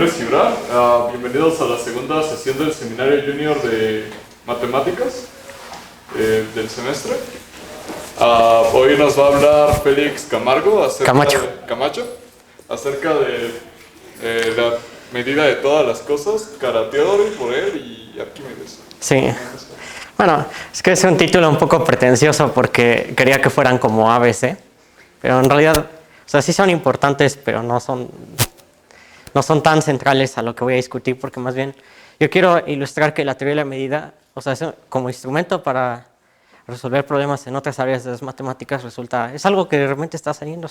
Cibra, bienvenidos a la segunda sesión del Seminario Junior de Matemáticas del semestre. Hoy nos va a hablar Félix Camacho acerca de la medida de todas las cosas, cara Teodoro, Borel y Arquímedes. Sí. Bueno, es que es un título un poco pretencioso porque quería que fueran como ABC, pero en realidad, o sea, sí son importantes, pero no son tan centrales a lo que voy a discutir, porque más bien yo quiero ilustrar que la teoría de la medida, o sea, como instrumento para resolver problemas en otras áreas de las matemáticas es algo que realmente está saliendo,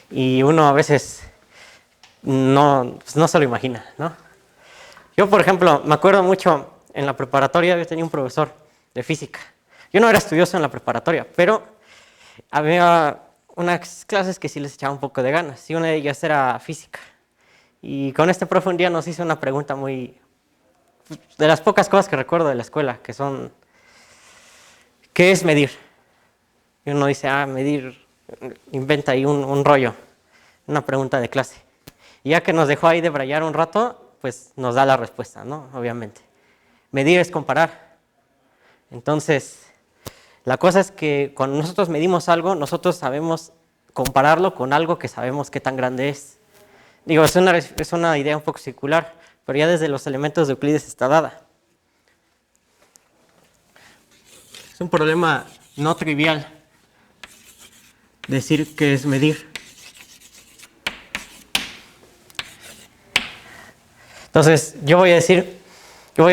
y uno a veces no se lo imagina, ¿no? Yo, por ejemplo, me acuerdo mucho en la preparatoria, yo tenía un profesor de física. Yo no era estudioso en la preparatoria, pero había unas clases que sí les echaba un poco de ganas, y una de ellas era física. Y con este profe un día nos hizo una pregunta de las pocas cosas que recuerdo de la escuela, que son, ¿qué es medir? Y uno dice, medir, inventa ahí un rollo, una pregunta de clase. Y ya que nos dejó ahí de brayar un rato, pues nos da la respuesta, ¿no? Obviamente. Medir es comparar. Entonces, la cosa es que cuando nosotros medimos algo, nosotros sabemos compararlo con algo que sabemos qué tan grande es. Digo, es una idea un poco circular, pero ya desde los elementos de Euclides está dada. Es un problema no trivial decir qué es medir. Entonces, yo voy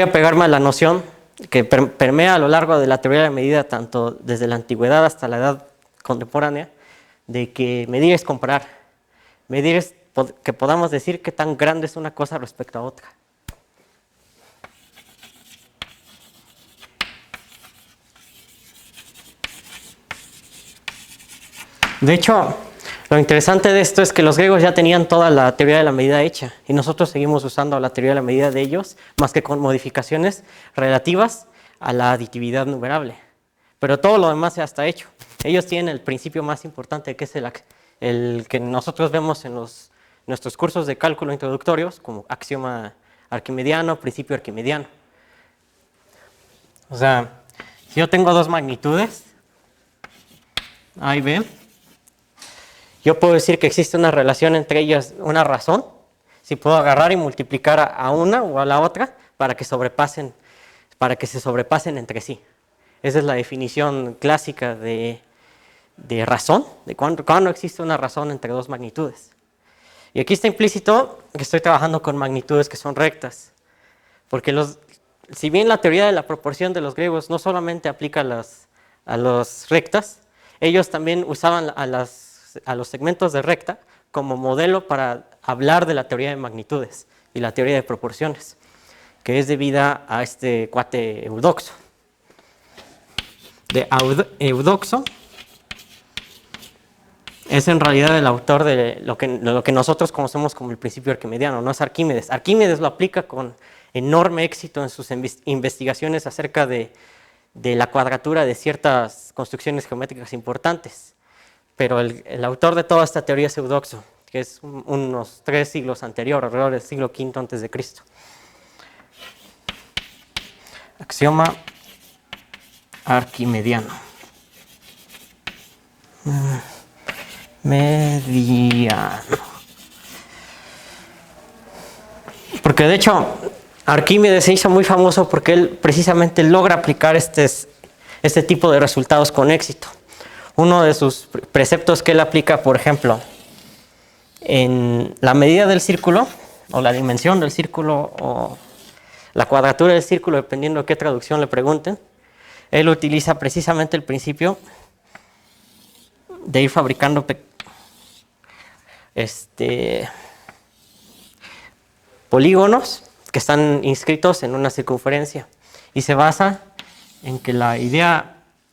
a pegarme a la noción que permea a lo largo de la teoría de la medida, tanto desde la antigüedad hasta la edad contemporánea, de que medir es comparar. Medir es que podamos decir qué tan grande es una cosa respecto a otra. De hecho, lo interesante de esto es que los griegos ya tenían toda la teoría de la medida hecha y nosotros seguimos usando la teoría de la medida de ellos, más que con modificaciones relativas a la aditividad numerable. Pero todo lo demás ya está hecho. Ellos tienen el principio más importante, que es el que nosotros vemos en nuestros cursos de cálculo introductorios, como axioma arquimediano, principio arquimediano. O sea, si yo tengo dos magnitudes, A y B, yo puedo decir que existe una relación entre ellas, una razón, si puedo agarrar y multiplicar a una o a la otra para que se sobrepasen entre sí. Esa es la definición clásica de razón, de cuándo existe una razón entre dos magnitudes. Y aquí está implícito que estoy trabajando con magnitudes que son rectas, porque si bien la teoría de la proporción de los griegos no solamente aplica a las rectas, ellos también usaban a los segmentos de recta como modelo para hablar de la teoría de magnitudes y la teoría de proporciones, que es debida a este cuate Eudoxo. Eudoxo es en realidad el autor de lo que nosotros conocemos como el principio arquimediano, no es Arquímedes. Arquímedes lo aplica con enorme éxito en sus investigaciones acerca de la cuadratura de ciertas construcciones geométricas importantes. Pero el autor de toda esta teoría es Eudoxo, que es unos 3 siglos anterior, alrededor del siglo V a.C. Axioma arquimediano. Mediano. Porque de hecho, Arquímedes se hizo muy famoso porque él precisamente logra aplicar este tipo de resultados con éxito. Uno de sus preceptos que él aplica, por ejemplo, en la medida del círculo, o la dimensión del círculo, o la cuadratura del círculo, dependiendo de qué traducción le pregunten, él utiliza precisamente el principio de ir fabricando polígonos que están inscritos en una circunferencia, y se basa en que la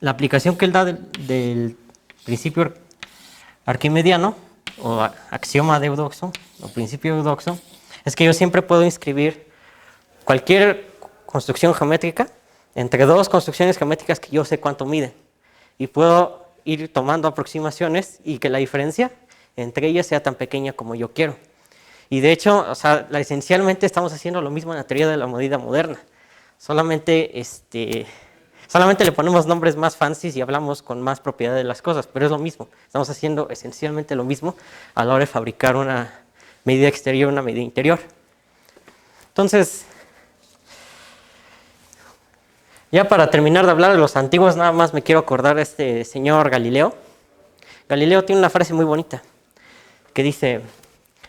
aplicación que él da del principio arquimediano o axioma de Eudoxo o principio de Eudoxo es que yo siempre puedo inscribir cualquier construcción geométrica entre dos construcciones geométricas que yo sé cuánto miden, y puedo ir tomando aproximaciones y que la diferencia entre ellas sea tan pequeña como yo quiero. Y de hecho, o sea, esencialmente estamos haciendo lo mismo en la teoría de la medida moderna. Solamente le ponemos nombres más fancy y hablamos con más propiedad de las cosas, pero es lo mismo. Estamos haciendo esencialmente lo mismo a la hora de fabricar una medida exterior y una medida interior. Entonces, ya para terminar de hablar de los antiguos, nada más me quiero acordar de este señor Galileo. Galileo tiene una frase muy bonita que dice,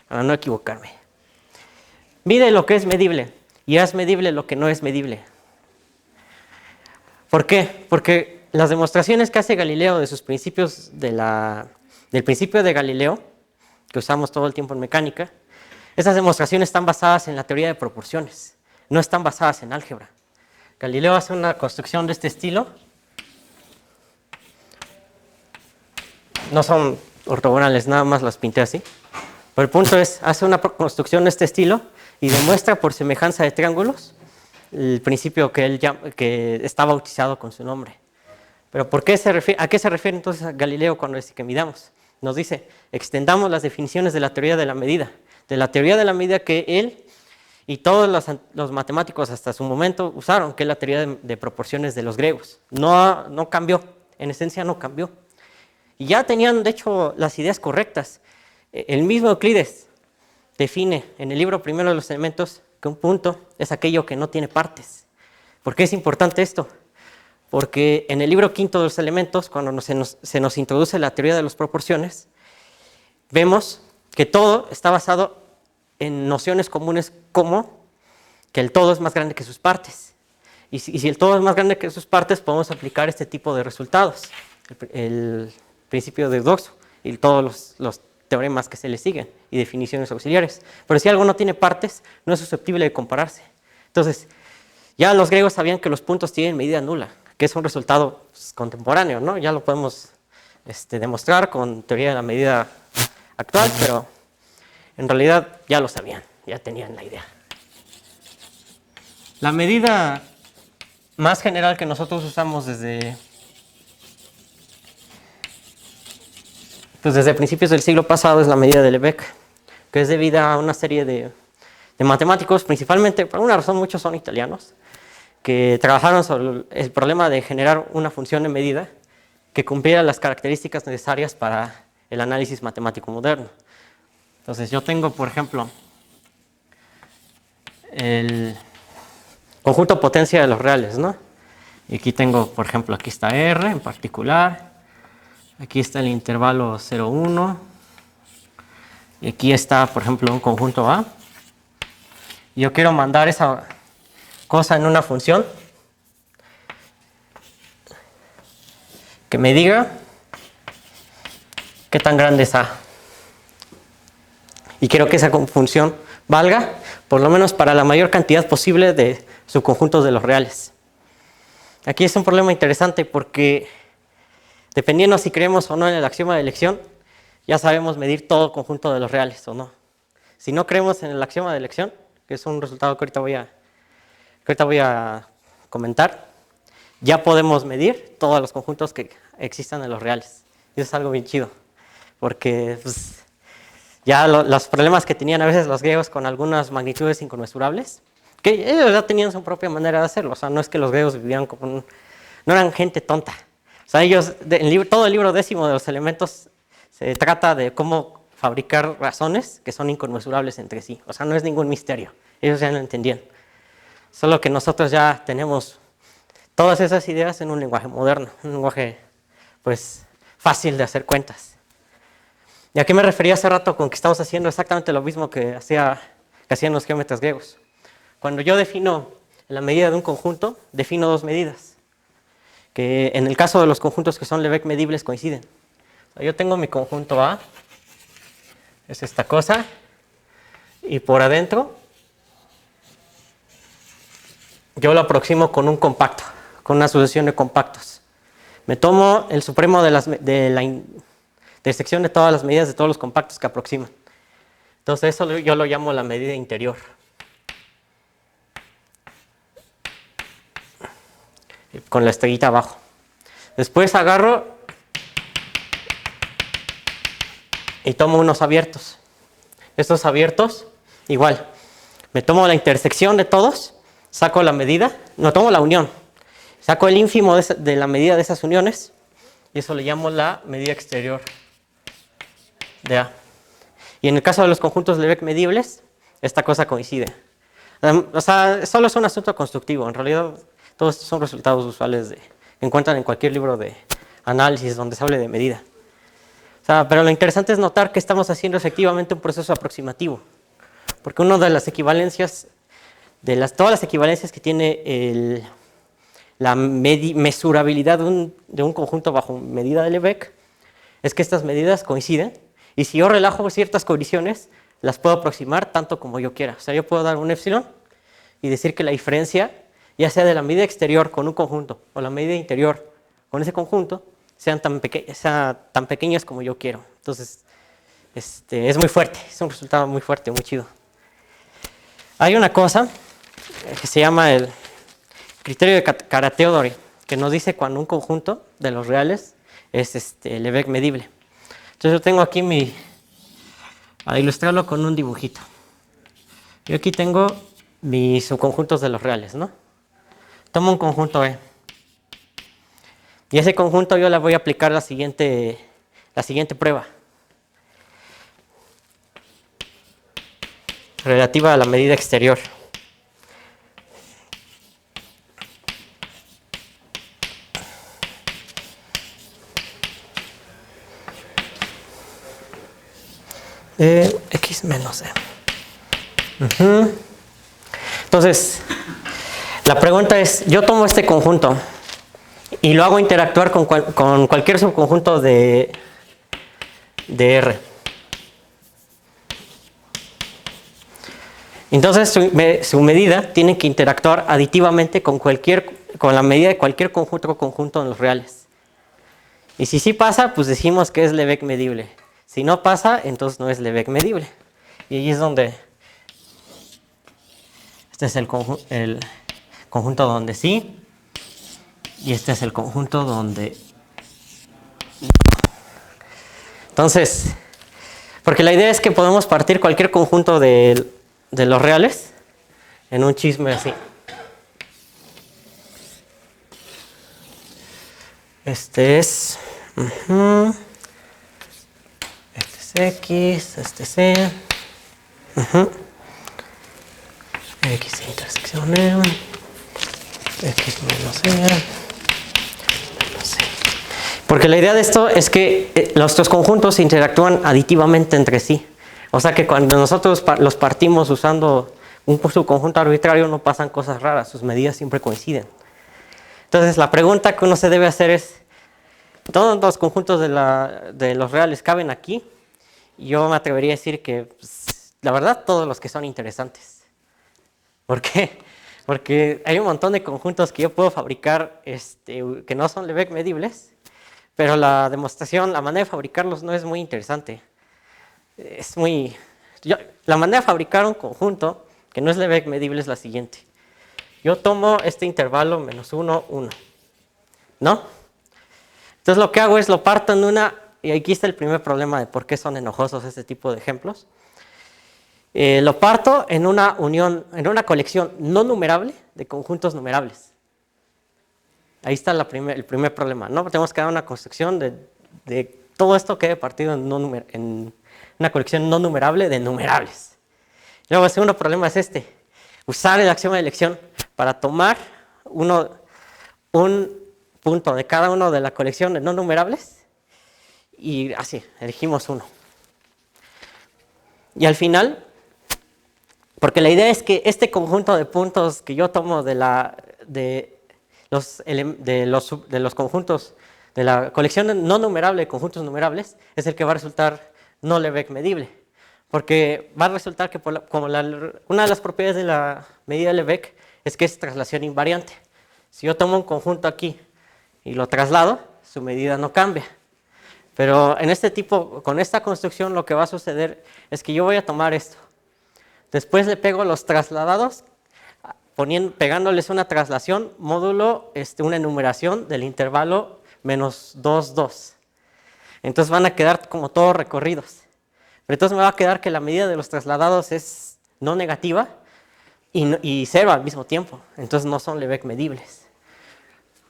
para no equivocarme, mide lo que es medible y haz medible lo que no es medible. ¿Por qué? Porque las demostraciones que hace Galileo de sus principios, del principio de Galileo, que usamos todo el tiempo en mecánica, esas demostraciones están basadas en la teoría de proporciones, no están basadas en álgebra. Galileo hace una construcción de este estilo. No son ortogonales, nada más las pinté así. Pero el punto es, hace una construcción de este estilo y demuestra por semejanza de triángulos el principio que está bautizado con su nombre. Pero ¿a qué se refiere entonces Galileo cuando dice que midamos? Nos dice, extendamos las definiciones de la teoría de la medida que él y todos los matemáticos hasta su momento usaron, que es la teoría de proporciones de los griegos. No cambió, en esencia no cambió. Y ya tenían, de hecho, las ideas correctas. El mismo Euclides define en el libro primero de los elementos que un punto es aquello que no tiene partes. ¿Por qué es importante esto? Porque en el libro quinto de los elementos, cuando se nos introduce la teoría de las proporciones, vemos que todo está basado en nociones comunes como que el todo es más grande que sus partes. Y si el todo es más grande que sus partes, podemos aplicar este tipo de resultados, el principio de Eudoxo y todos los teoremas que se le siguen y definiciones auxiliares. Pero si algo no tiene partes, no es susceptible de compararse. Entonces, ya los griegos sabían que los puntos tienen medida nula, que es un resultado contemporáneo, ¿no? Ya lo podemos demostrar con teoría de la medida actual, pero en realidad ya lo sabían, ya tenían la idea. La medida más general que nosotros usamos desde principios del siglo pasado es la medida de Lebesgue, que es debida a una serie de matemáticos, principalmente, por una razón muchos son italianos, que trabajaron sobre el problema de generar una función de medida que cumpliera las características necesarias para el análisis matemático moderno. Entonces yo tengo, por ejemplo, el conjunto potencia de los reales, ¿no? Y aquí tengo, por ejemplo, aquí está R en particular. Aquí está el intervalo 0, 1. Y aquí está, por ejemplo, un conjunto A. Y yo quiero mandar esa cosa en una función que me diga qué tan grande es A. Y quiero que esa función valga, por lo menos para la mayor cantidad posible de subconjuntos de los reales. Aquí es un problema interesante porque dependiendo si creemos o no en el axioma de elección, ya sabemos medir todo conjunto de los reales o no. Si no creemos en el axioma de elección, que es un resultado que ahorita voy a comentar, ya podemos medir todos los conjuntos que existan en los reales. Y eso es algo bien chido, porque ya los problemas que tenían a veces los griegos con algunas magnitudes inconmensurables, que ellos ya tenían su propia manera de hacerlo. O sea, no es que los griegos vivían como no eran gente tonta. O sea, ellos, todo el libro décimo de los elementos se trata de cómo fabricar razones que son inconmensurables entre sí. O sea, no es ningún misterio. Ellos ya lo entendían. Solo que nosotros ya tenemos todas esas ideas en un lenguaje moderno, un lenguaje, pues, fácil de hacer cuentas. ¿Y a qué me refería hace rato con que estamos haciendo exactamente lo mismo que hacían los geómetras griegos? Cuando yo defino la medida de un conjunto, defino dos medidas, que en el caso de los conjuntos que son Lebesgue medibles coinciden. O sea, yo tengo mi conjunto A, es esta cosa, y por adentro yo lo aproximo con un compacto, con una sucesión de compactos. Me tomo el supremo de la intersección de todas las medidas de todos los compactos que aproximan. Entonces eso yo lo llamo la medida interior. Con la estrellita abajo. Después agarro y tomo unos abiertos. Estos abiertos igual, me tomo la intersección de todos, saco la medida, no tomo la unión, saco el ínfimo de la medida de esas uniones y eso le llamo la medida exterior de A. Y en el caso de los conjuntos Lebesgue medibles, esta cosa coincide. O sea, solo es un asunto constructivo. En realidad, todos estos son resultados usuales que encuentran en cualquier libro de análisis donde se hable de medida. O sea, pero lo interesante es notar que estamos haciendo efectivamente un proceso aproximativo. Porque una de las equivalencias, todas las equivalencias que tiene la mesurabilidad de un conjunto bajo medida de Lebesgue, es que estas medidas coinciden. Y si yo relajo ciertas condiciones, las puedo aproximar tanto como yo quiera. O sea, yo puedo dar un epsilon y decir que la diferencia, ya sea de la medida exterior con un conjunto o la medida interior con ese conjunto, sean tan pequeñas como yo quiero. Entonces, es muy fuerte, es un resultado muy fuerte, muy chido. Hay una cosa que se llama el criterio de Karateodori, que nos dice cuando un conjunto de los reales es Lebesgue medible. Entonces yo tengo aquí a ilustrarlo con un dibujito. Yo aquí tengo mis subconjuntos de los reales, ¿no? Tomo un conjunto E. Y ese conjunto yo le voy a aplicar la siguiente prueba. Relativa a la medida exterior. X menos E. Entonces, la pregunta es, yo tomo este conjunto y lo hago interactuar con cualquier subconjunto de R. Entonces, su medida tiene que interactuar aditivamente con la medida de cualquier conjunto en los reales. Y si sí pasa, pues decimos que es Lebesgue medible. Si no pasa, entonces no es Lebesgue medible. Y ahí es donde este es el conjunto donde sí, y este es el conjunto donde no. Entonces, porque la idea es que podemos partir cualquier conjunto de los reales en un chisme así. Este es X, este es C, X intersección E, X menos E, menos C. Porque la idea de esto es que los dos conjuntos interactúan aditivamente entre sí. O sea que cuando nosotros los partimos usando un subconjunto arbitrario no pasan cosas raras, sus medidas siempre coinciden. Entonces la pregunta que uno se debe hacer es, ¿todos los conjuntos de los reales caben aquí? Yo me atrevería a decir que, pues, la verdad, todos los que son interesantes. ¿Por qué? Porque hay un montón de conjuntos que yo puedo fabricar que no son Lebesgue medibles, pero la manera de fabricarlos no es muy interesante. La manera de fabricar un conjunto que no es Lebesgue medible es la siguiente. Yo tomo este intervalo menos 1, 1, ¿no? Entonces lo que hago es lo parto en una, y aquí está el primer problema de por qué son enojosos este tipo de ejemplos. Lo parto en una colección no numerable de conjuntos numerables. Ahí está el primer problema, ¿no? Tenemos que dar una construcción de todo esto que he partido en una colección no numerable de numerables. Luego el segundo problema es usar el axioma de elección para tomar un punto de cada uno de la colección de no numerables y así, elegimos uno. Y al final, porque la idea es que este conjunto de puntos que yo tomo de los conjuntos de la colección no numerable de conjuntos numerables es el que va a resultar no Lebesgue medible. Porque va a resultar que una de las propiedades de la medida de Lebesgue es que es traslación invariante. Si yo tomo un conjunto aquí y lo traslado, su medida no cambia. Pero con esta construcción lo que va a suceder es que yo voy a tomar esto. Después le pego los trasladados, pegándoles una traslación, módulo, una enumeración del intervalo menos 2, 2. Entonces van a quedar como todos recorridos. Pero entonces me va a quedar que la medida de los trasladados es no negativa y cero al mismo tiempo. Entonces no son Lebesgue medibles.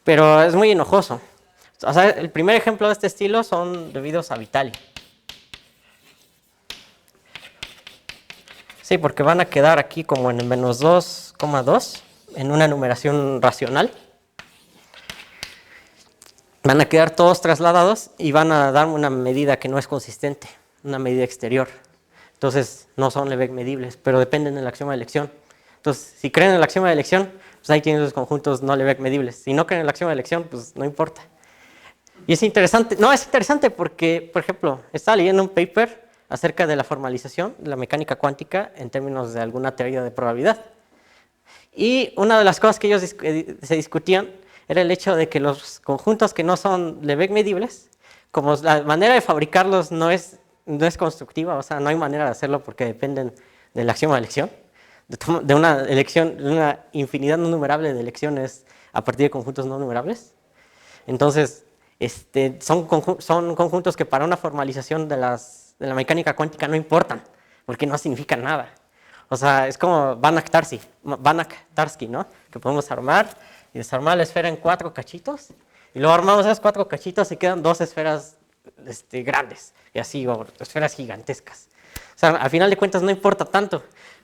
Pero es muy enojoso. O sea, el primer ejemplo de este estilo son debidos a Vitali. Sí, porque van a quedar aquí como en el menos 2,2 en una numeración racional. Van a quedar todos trasladados y van a dar una medida que no es consistente, una medida exterior. Entonces no son Lebesgue medibles, pero dependen del axioma de elección. Entonces, si creen en el axioma de elección, pues ahí tienen los conjuntos no Lebesgue medibles. Si no creen en el axioma de elección, pues no importa. Y es interesante, no, es interesante porque, por ejemplo, estaba leyendo un paper acerca de la formalización de la mecánica cuántica en términos de alguna teoría de probabilidad. Y una de las cosas que ellos se discutían era el hecho de que los conjuntos que no son Lebesgue medibles, como la manera de fabricarlos no es constructiva, o sea, no hay manera de hacerlo porque dependen del axioma de elección, de una elección, de una infinidad no numerable de elecciones a partir de conjuntos no numerables. Entonces, son conjuntos que para una formalización de la mecánica cuántica no importan, porque no significan nada. O sea, es como Banach-Tarski, ¿no? Que podemos armar y desarmar la esfera en 4 cachitos, y luego armamos esos 4 cachitos y quedan 2 esferas grandes, y así, o esferas gigantescas. O sea, al final de cuentas no importa tanto,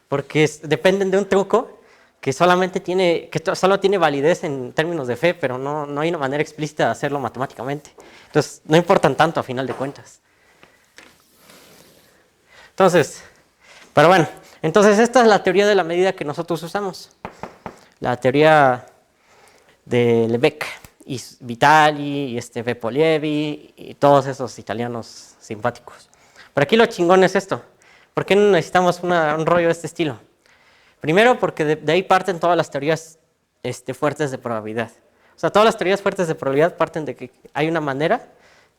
porque dependen de un truco que solo tiene validez en términos de fe, pero no hay una manera explícita de hacerlo matemáticamente. Entonces, no importan tanto a final de cuentas. Entonces, pero bueno, entonces esta es la teoría de la medida que nosotros usamos. La teoría de Lebesgue, y Vitali, y Beppolievi, y todos esos italianos simpáticos. Pero aquí lo chingón es esto. ¿Por qué no necesitamos un rollo de este estilo? Primero, porque de ahí parten todas las teorías fuertes de probabilidad. O sea, todas las teorías fuertes de probabilidad parten de que hay una manera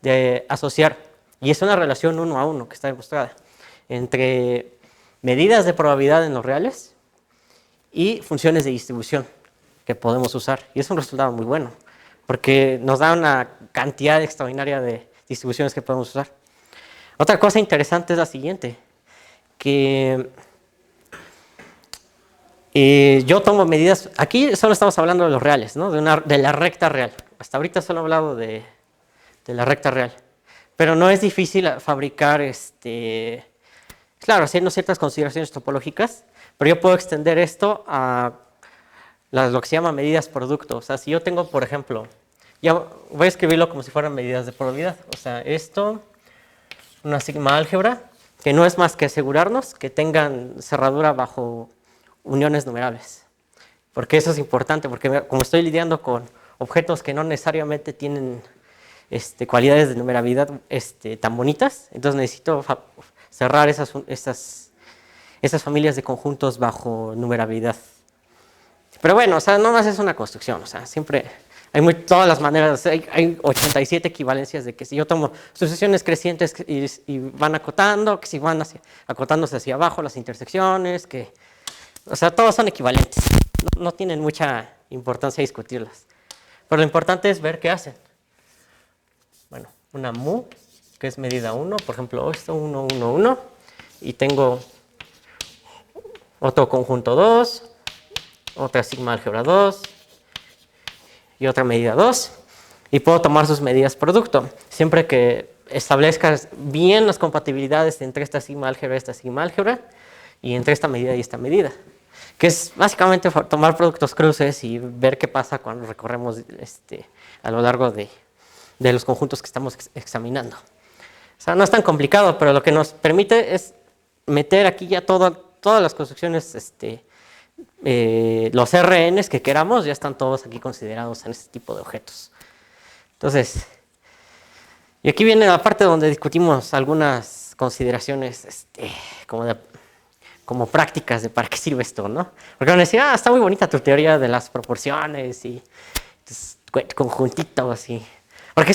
de asociar, y es una relación 1 a 1 que está demostrada, entre medidas de probabilidad en los reales y funciones de distribución que podemos usar. Y es un resultado muy bueno, porque nos da una cantidad extraordinaria de distribuciones que podemos usar. Otra cosa interesante es la siguiente, que yo tomo medidas, aquí solo estamos hablando de los reales, ¿no? de la recta real. Hasta ahorita solo he hablado de la recta real. Pero no es difícil fabricar, claro, haciendo ciertas consideraciones topológicas, pero yo puedo extender esto a lo que se llama medidas producto. O sea, si yo tengo, por ejemplo, ya voy a escribirlo como si fueran medidas de probabilidad. O sea, esto, una sigma álgebra, que no es más que asegurarnos que tengan cerradura bajo uniones numerables. Porque eso es importante, porque como estoy lidiando con objetos que no necesariamente tienen cualidades de numerabilidad tan bonitas, entonces necesito cerrar esas familias de conjuntos bajo numerabilidad. Pero bueno, o sea, no más es una construcción, o sea, siempre hay todas las maneras, hay 87 equivalencias de que si yo tomo sucesiones crecientes y van acotando, que si van acotándose hacia abajo las intersecciones, o sea, todos son equivalentes, no tienen mucha importancia discutirlas. Pero lo importante es ver qué hacen. Bueno, una mu, que es medida 1, por ejemplo, esto 1, 1, 1, y tengo otro conjunto 2, otra sigma álgebra 2, y otra medida 2, y puedo tomar sus medidas producto, siempre que establezcas bien las compatibilidades entre esta sigma álgebra, y entre esta medida y esta medida, que es básicamente tomar productos cruces y ver qué pasa cuando recorremos a lo largo de los conjuntos que estamos examinando. O sea, no es tan complicado, pero lo que nos permite es meter aquí ya todas las construcciones, los RNs que queramos, ya están todos aquí considerados en este tipo de objetos. Entonces, y aquí viene la parte donde discutimos algunas consideraciones como prácticas de para qué sirve esto, ¿no? Porque van a decir, está muy bonita tu teoría de las proporciones y conjuntitos y... Porque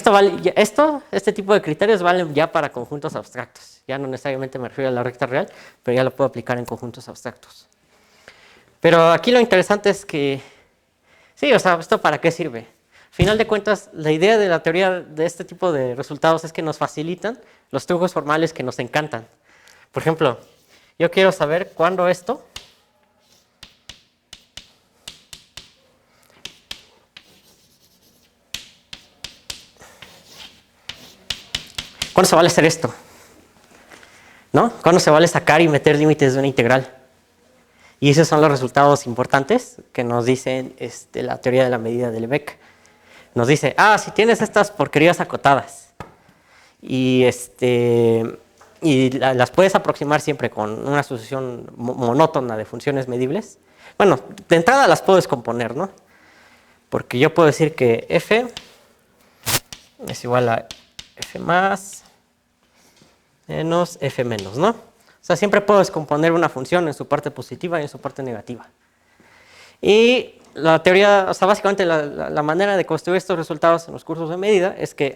este tipo de criterios valen ya para conjuntos abstractos. Ya no necesariamente me refiero a la recta real, pero ya lo puedo aplicar en conjuntos abstractos. Pero aquí lo interesante es que, sí, o sea, ¿esto para qué sirve? Al final de cuentas, la idea de la teoría de este tipo de resultados es que nos facilitan los trucos formales que nos encantan. Por ejemplo, Yo quiero saber cuándo esto ¿cuándo se vale hacer esto? ¿No? ¿Cuándo se vale sacar y meter límites de una integral? Y esos son los resultados importantes que nos dicen la teoría de la medida de Lebesgue. Nos dice, si tienes estas porquerías acotadas y, las puedes aproximar siempre con una sucesión monótona de funciones medibles, bueno, de entrada las puedo descomponer, ¿no? Porque yo puedo decir que f es igual a f más menos f menos, ¿no? O sea, siempre puedo descomponer una función en su parte positiva y en su parte negativa. Y la teoría, o sea, básicamente la manera de construir estos resultados en los cursos de medida es que,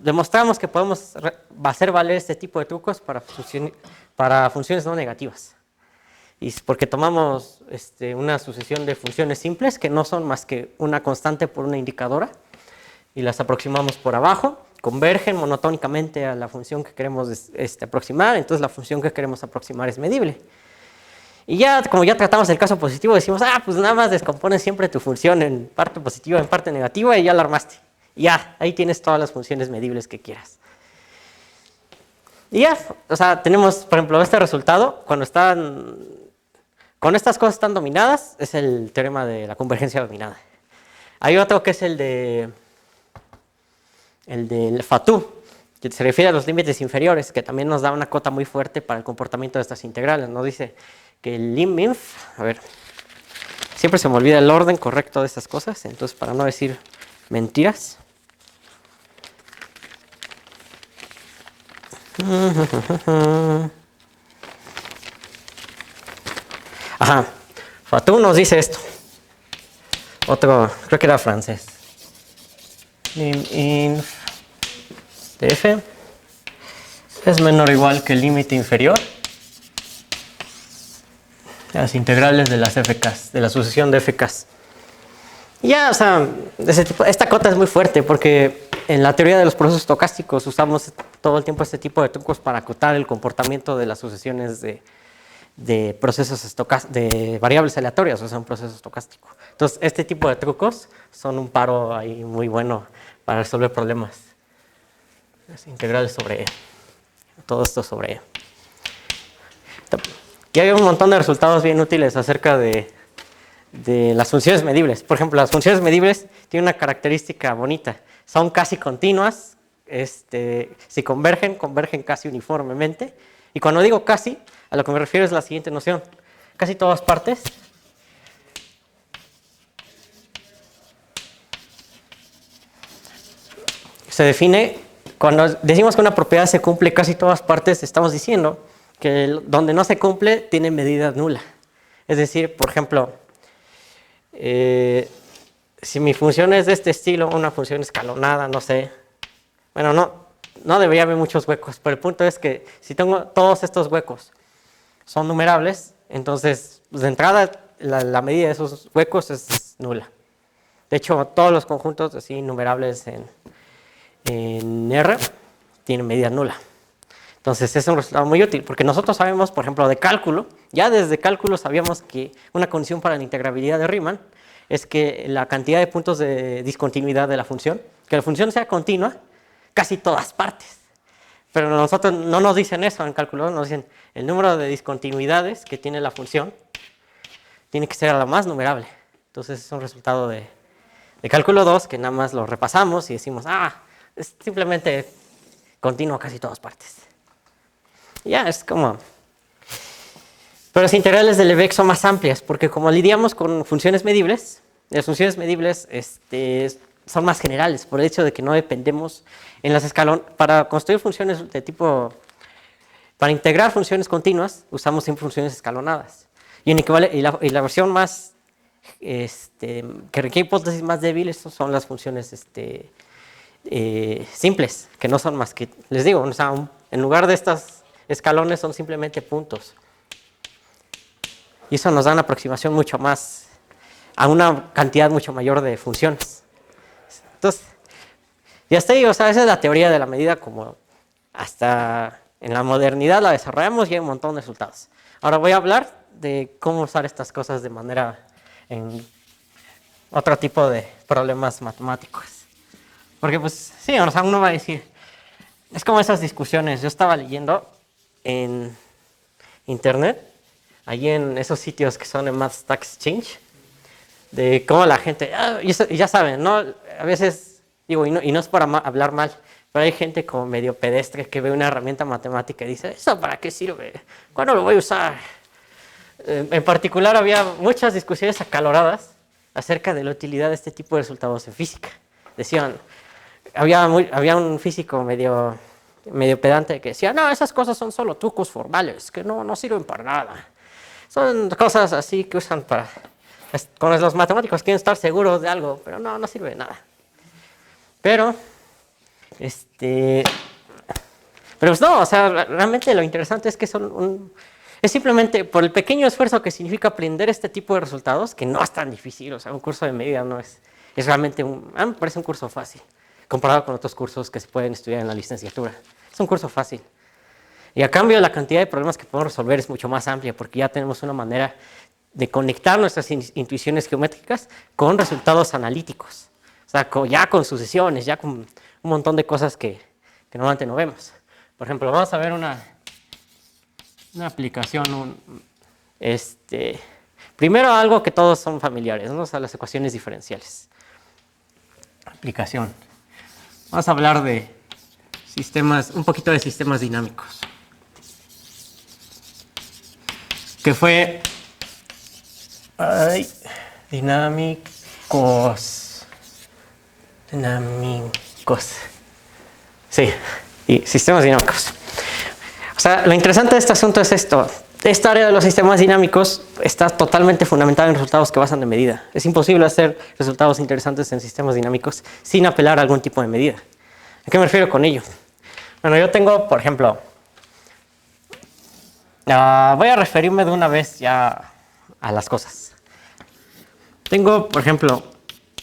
demostramos que podemos hacer valer este tipo de trucos para funciones no negativas. Y es porque tomamos una sucesión de funciones simples que no son más que una constante por una indicadora y las aproximamos por abajo, convergen monotónicamente a la función que queremos aproximar, entonces la función que queremos aproximar es medible. Y ya, como ya tratamos el caso positivo, decimos, pues nada más descompones siempre tu función en parte positiva, en parte negativa y ya la armaste. Y ya, ahí tienes todas las funciones medibles que quieras. Y ya, o sea, tenemos, por ejemplo, este resultado, cuando estas cosas están dominadas, es el teorema de la convergencia dominada. Hay otro que es el del Fatou, que se refiere a los límites inferiores, que también nos da una cota muy fuerte para el comportamiento de estas integrales. Nos dice que el lim_inf, a ver, siempre se me olvida el orden correcto de estas cosas, entonces para no decir mentiras. Ajá, Fatou nos dice esto. Otro, creo que era francés. Lim_inf de f es menor o igual que el límite inferior a las integrales de las fks, de la sucesión de fks. Ya, o sea, esta cota es muy fuerte porque en la teoría de los procesos estocásticos usamos todo el tiempo este tipo de trucos para acotar el comportamiento de las sucesiones de procesos de variables aleatorias, o sea, un proceso estocástico. Entonces, este tipo de trucos son un paro ahí muy bueno para resolver problemas. Las integrales sobre E. Todo esto sobre E. Y hay un montón de resultados bien útiles acerca de las funciones medibles. Por ejemplo, las funciones medibles tienen una característica bonita. Son casi continuas. Si convergen casi uniformemente. Y cuando digo casi, a lo que me refiero es la siguiente noción. Casi todas partes se define, cuando decimos que una propiedad se cumple casi todas partes, estamos diciendo que donde no se cumple tiene medida nula. Es decir, por ejemplo, si mi función es de este estilo, una función escalonada, no sé, bueno, no debería haber muchos huecos, pero el punto es que si tengo todos estos huecos son numerables, entonces pues de entrada la medida de esos huecos es nula. De hecho, todos los conjuntos así numerables en R tienen medida nula. Entonces es un resultado muy útil, porque nosotros sabemos, por ejemplo, de cálculo, ya desde cálculo sabíamos que una condición para la integrabilidad de Riemann es que la cantidad de puntos de discontinuidad de la función, que la función sea continua, casi todas partes. Pero nosotros no nos dicen eso en cálculo, nos dicen el número de discontinuidades que tiene la función tiene que ser la más numerable. Entonces es un resultado de cálculo 2 que nada más lo repasamos y decimos, es simplemente continuo casi todas partes. Ya, es como... Pero las integrales de Lebesgue son más amplias, porque como lidiamos con funciones medibles, las funciones medibles son más generales, por el hecho de que no dependemos en las escalones. Para construir funciones de tipo... Para integrar funciones continuas, usamos siempre funciones escalonadas. Y la versión más... que requiere hipótesis más débiles son las funciones simples, que no son más que... Les digo, o sea, en lugar de estas escalones son simplemente puntos. Y eso nos da una aproximación mucho más, a una cantidad mucho mayor de funciones. Entonces, ya está ahí, o sea, esa es la teoría de la medida como hasta En la modernidad la desarrollamos y hay un montón de resultados. Ahora voy a hablar de cómo usar estas cosas de manera en otro tipo de problemas matemáticos. Porque pues sí, o sea, uno va a decir, es como esas discusiones. Yo estaba leyendo en internet, allí en esos sitios que son en Math Stack Exchange, de cómo la gente, ya saben, ¿no? A veces, digo, y no es para hablar mal, pero hay gente como medio pedestre que ve una herramienta matemática y dice, ¿eso para qué sirve? ¿Cuándo lo voy a usar? En particular había muchas discusiones acaloradas acerca de la utilidad de este tipo de resultados en física. Decían, había un físico medio pedante que decía, no, esas cosas son solo trucos formales, que no sirven para nada. Son cosas así que usan para... Con los matemáticos quieren estar seguros de algo, pero no sirve de nada. Pero pues no, o sea, realmente lo interesante es que es simplemente por el pequeño esfuerzo que significa aprender este tipo de resultados, que no es tan difícil, o sea, un curso de medida no es realmente me parece un curso fácil, comparado con otros cursos que se pueden estudiar en la licenciatura. Es un curso fácil. Y a cambio la cantidad de problemas que podemos resolver es mucho más amplia, porque ya tenemos una manera de conectar nuestras intuiciones geométricas con resultados analíticos. O sea, ya con sucesiones, ya con un montón de cosas que normalmente no vemos. Por ejemplo, vamos a ver una aplicación, primero algo que todos son familiares, ¿no? O sea, las ecuaciones diferenciales. Aplicación. Vamos a hablar de un poquito de sistemas dinámicos. Que fue dinámicos. Sí, y sistemas dinámicos. O sea, lo interesante de este asunto es esto. Esta área de los sistemas dinámicos está totalmente fundamentada en resultados que basan de medida. Es imposible hacer resultados interesantes en sistemas dinámicos sin apelar a algún tipo de medida. ¿A qué me refiero con ello? Bueno, yo tengo, por ejemplo, voy a referirme de una vez ya a las cosas. Tengo, por ejemplo,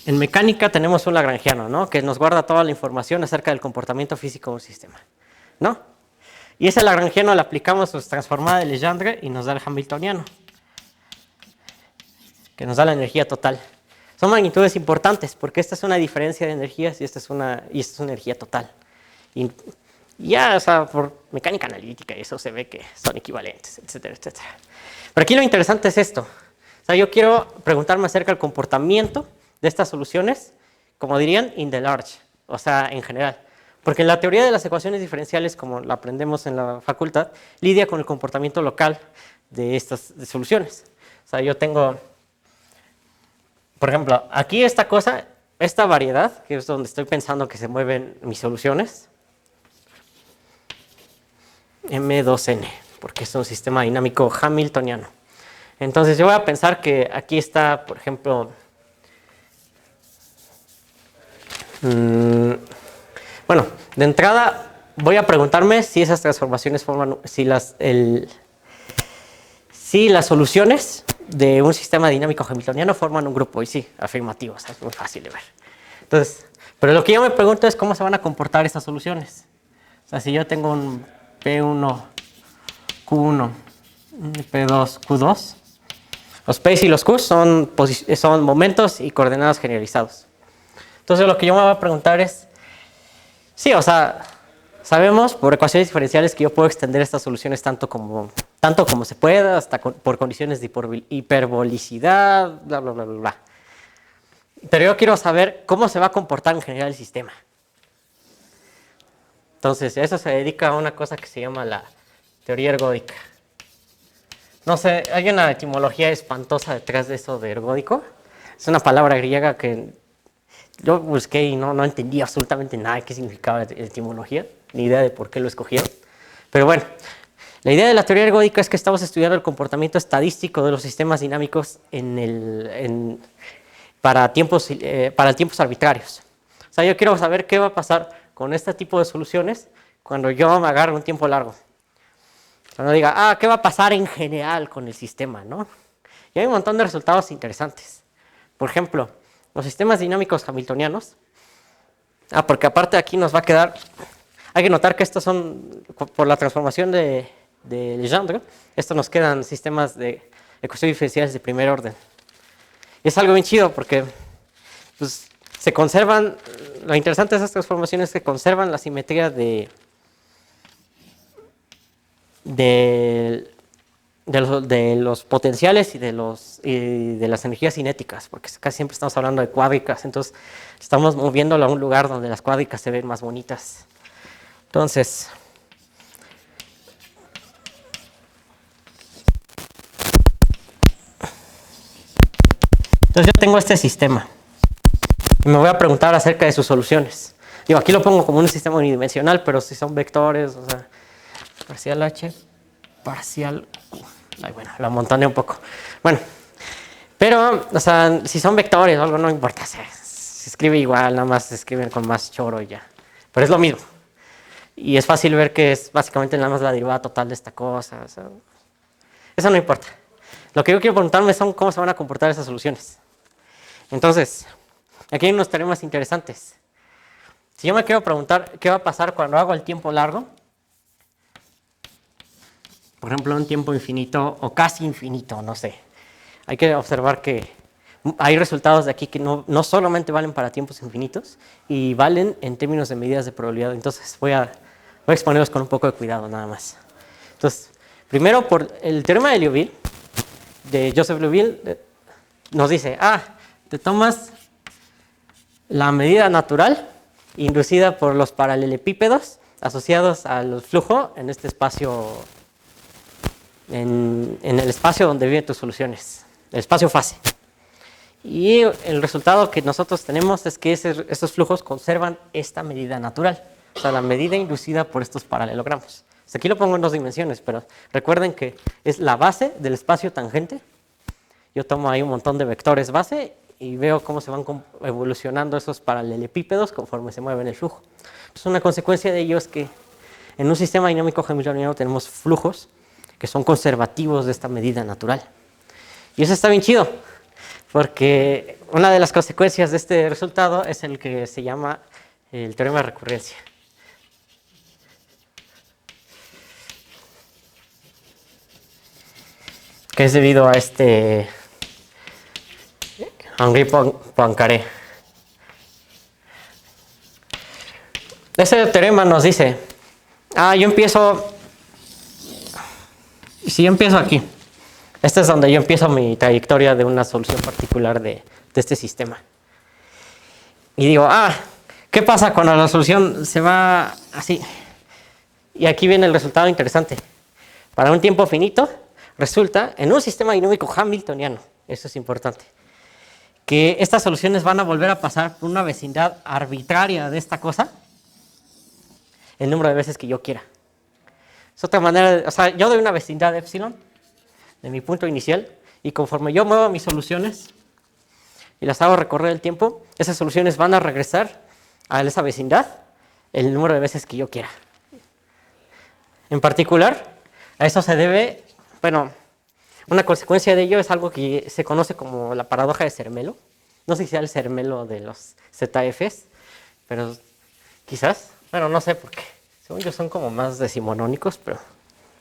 en mecánica tenemos un lagrangiano, ¿no? Que nos guarda toda la información acerca del comportamiento físico de un sistema, ¿no? Y ese lagrangiano le aplicamos su transformada de Legendre y nos da el hamiltoniano, que nos da la energía total. Son magnitudes importantes porque esta es una diferencia de energías y esta es una energía total. Y ya, o sea, por mecánica analítica y eso se ve que son equivalentes, etcétera, etcétera. Pero aquí lo interesante es esto. O sea, yo quiero preguntarme acerca del comportamiento de estas soluciones, como dirían, in the large, o sea, en general. Porque en la teoría de las ecuaciones diferenciales, como la aprendemos en la facultad, lidia con el comportamiento local de estas soluciones. O sea, yo tengo, por ejemplo, aquí esta variedad, que es donde estoy pensando que se mueven mis soluciones, M2N, porque es un sistema dinámico hamiltoniano. Entonces yo voy a pensar que aquí está, por ejemplo, bueno, de entrada voy a preguntarme si esas transformaciones forman, si las soluciones de un sistema dinámico hamiltoniano forman un grupo, y sí, afirmativo, o sea, es muy fácil de ver. Entonces, pero lo que yo me pregunto es cómo se van a comportar estas soluciones. O sea, si yo tengo un P1, Q1, P2, Q2, los P's y los Q's son momentos y coordenadas generalizados. Entonces lo que yo me voy a preguntar es, sí, o sea, sabemos por ecuaciones diferenciales que yo puedo extender estas soluciones tanto como se pueda, hasta por condiciones de hiperbolicidad, bla, bla, bla, bla, bla. Pero yo quiero saber cómo se va a comportar en general el sistema. Entonces, a eso se dedica a una cosa que se llama la teoría ergódica. No sé, hay una etimología espantosa detrás de eso de ergódico. Es una palabra griega que yo busqué y no entendí absolutamente nada de qué significaba la etimología, ni idea de por qué lo escogieron. Pero bueno, la idea de la teoría ergódica es que estamos estudiando el comportamiento estadístico de los sistemas dinámicos para tiempos arbitrarios. O sea, yo quiero saber qué va a pasar con este tipo de soluciones cuando yo me agarre un tiempo largo. Cuando diga, ¿qué va a pasar en general con el sistema, ¿no? Y hay un montón de resultados interesantes. Por ejemplo, los sistemas dinámicos hamiltonianos. Porque aparte aquí nos va a quedar... Hay que notar que estos son, por la transformación de Legendre, estos nos quedan sistemas de ecuaciones diferenciales de primer orden. Y es algo bien chido porque pues, se conservan, lo interesante de esas transformaciones es que conservan la simetría de los potenciales y de las energías cinéticas, porque casi siempre estamos hablando de cuádricas, entonces estamos moviéndolo a un lugar donde las cuádricas se ven más bonitas. Entonces, yo tengo este sistema y me voy a preguntar acerca de sus soluciones. Digo, aquí lo pongo como un sistema unidimensional, pero si son vectores, o sea, parcial H, parcial Q. Ay, bueno, lo amontoné un poco. Bueno, pero, o sea, si son vectores o algo, no importa. Se escribe igual, nada más se escriben con más choro y ya. Pero es lo mismo. Y es fácil ver que es básicamente nada más la derivada total de esta cosa. O sea, eso no importa. Lo que yo quiero preguntarme son cómo se van a comportar esas soluciones. Entonces, aquí hay unos teoremas interesantes. Si yo me quiero preguntar qué va a pasar cuando hago el tiempo largo, por ejemplo, un tiempo infinito o casi infinito, no sé. Hay que observar que hay resultados de aquí que no solamente valen para tiempos infinitos y valen en términos de medidas de probabilidad. Entonces voy a exponerlos con un poco de cuidado nada más. Entonces, primero por el teorema de Liouville, de Joseph Liouville, nos dice, te tomas la medida natural inducida por los paralelepípedos asociados al flujo en este espacio, en el espacio donde viven tus soluciones, el espacio fase. Y el resultado que nosotros tenemos es que estos flujos conservan esta medida natural, o sea, la medida inducida por estos paralelogramos. Aquí lo pongo en 2 dimensiones, pero recuerden que es la base del espacio tangente. Yo tomo ahí un montón de vectores base y veo cómo se van evolucionando esos paralelepípedos conforme se mueve el flujo. Entonces, una consecuencia de ello es que en un sistema dinámico hamiltoniano tenemos flujos que son conservativos de esta medida natural. Y eso está bien chido, porque una de las consecuencias de este resultado es el que se llama el teorema de recurrencia. Que es debido a Henri Poincaré. Ese teorema nos dice, si yo empiezo aquí, este es donde yo empiezo mi trayectoria de una solución particular de este sistema. Y digo, ¿qué pasa cuando la solución se va así? Y aquí viene el resultado interesante. Para un tiempo finito, resulta, en un sistema dinámico hamiltoniano, eso es importante, que estas soluciones van a volver a pasar por una vecindad arbitraria de esta cosa el número de veces que yo quiera. Es otra manera, o sea, yo doy una vecindad de epsilon de mi punto inicial y conforme yo muevo mis soluciones y las hago recorrer el tiempo, esas soluciones van a regresar a esa vecindad el número de veces que yo quiera. En particular, a eso se debe, bueno, una consecuencia de ello es algo que se conoce como la paradoja de Zermelo. No sé si sea el Zermelo de los ZFs, pero quizás, bueno, no sé por qué. Según yo son como más decimonónicos, pero